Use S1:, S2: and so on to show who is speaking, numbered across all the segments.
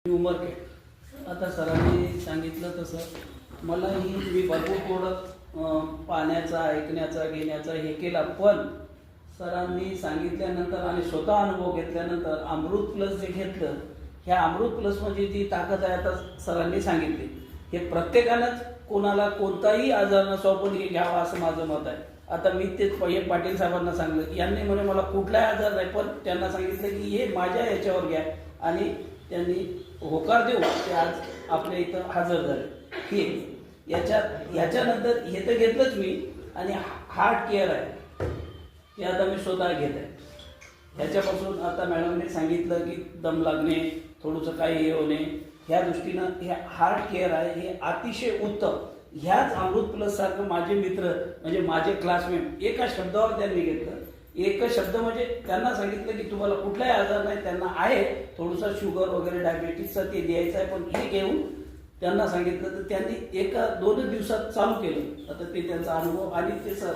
S1: उमरखेड. आता सरांनी सांगितलं तसं मला मी भरपूर प्रोडक्ट पाहण्याचा, ऐकण्याचा, घेण्याचा हे केला, पण सरांनी सांगितल्यानंतर आणि स्वतः अनुभव घेतल्यानंतर अमृत प्लस जे घेतलं, ह्या अमृत प्लस म्हणजे जी ताकद आहे आता सरांनी सांगितली, हे प्रत्येकानंच कोणाला कोणताही आजार नसो पण हे घ्यावा असं माझं मत आहे. आता मी तेच पाटील साहेबांना सांगलं, यांनी म्हणे मला कुठलाही आजार नाही, पण त्यांना सांगितलं की हे माझ्या याच्यावर घ्या आणि त्यांनी होकार देऊ ते आज आपल्या इथं हजर झाले. हे याच्यानंतर हे तर घेतलंच मी, आणि हार्ट केअर आहे हे आता मी स्वतः घेत आहे. ह्याच्यापासून आता मॅडमने सांगितलं की दम लागणे, थोडंसं काही हे होणे, ह्या दृष्टीनं हे हार्ट केअर आहे हे अतिशय उत्तम. ह्याच अमृत प्लस सारखं माझे मित्र म्हणजे माझे क्लासमेट एका शब्दावर त्यांनी घेतलं. एकच शब्द म्हणजे त्यांना सांगितलं की तुम्हाला कुठलाही आजार नाही, त्यांना आहे थोडंसं शुगर वगैरे डायबिटीसचा ते द्यायचं आहे, पण हे घेऊन त्यांना सांगितलं तर त्यांनी एका 2 दिवसात चालू केलं. आता ते त्यांचा अनुभव आणि ते सर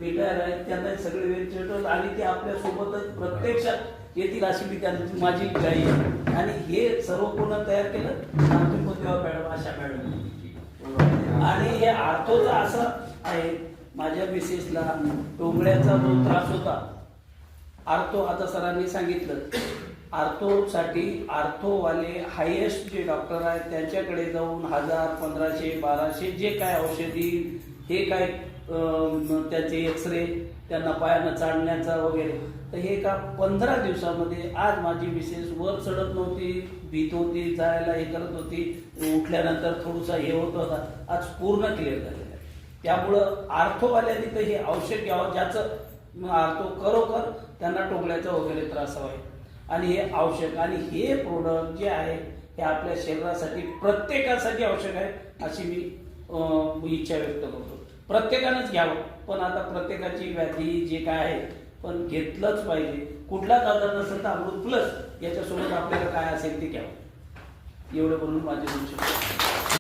S1: रिटायर आहे, त्यांना सगळे वेळ आणि ते आपल्यासोबतच प्रत्यक्षात येतील अशी मी त्यांची माझी गाई आहे. आणि हे सर्व पूर्ण तयार केलं आमच्या मॅडम, आशा मॅडम. आणि हे आर्थोचं असं आहे, माझ्या मिसेसला डोंगळ्याचा जो त्रास होता, आर्थो आता सरांनी सांगितलं, आर्थोसाठी आर्थोवाले हायेस्ट जे डॉक्टर आहेत त्यांच्याकडे जाऊन 1000, 1500, 1200 जे काय औषधी, हे काय त्याचे एक्सरे, त्यांना पायानं चालण्याचा वगैरे, तर हे का 15 दिवसामध्ये आज माझी मिसेस वर चढत नव्हती, भीत होती, जायला हे करत होती, उठल्यानंतर थोडंसं हे होत होता, आज पूर्ण क्लिअर झालेलं आहे. त्यामुळं आर्थोवाल्यांनी तर हे औषध घ्यावं, ज्याचं आर्थो खरोखर त्यांना टोकल्याचा वगैरे त्रास हवा आहे. आणि हे आवश्यक आणि हे प्रोडक्ट जे आहे हे आपल्या शरीरासाठी प्रत्येकासाठी आवश्यक आहे अशी मी इच्छा व्यक्त करतो. प्रत्येकानंच घ्यावं, पण आता प्रत्येकाची व्याधी जे काय आहे पण घेतलंच पाहिजे. कुठलाच आजार नसेल तर अमृत प्लस याच्यासोबत आपल्याला काय असेल ते घ्यावं. एवढं बोलून माझे 2 शब्द.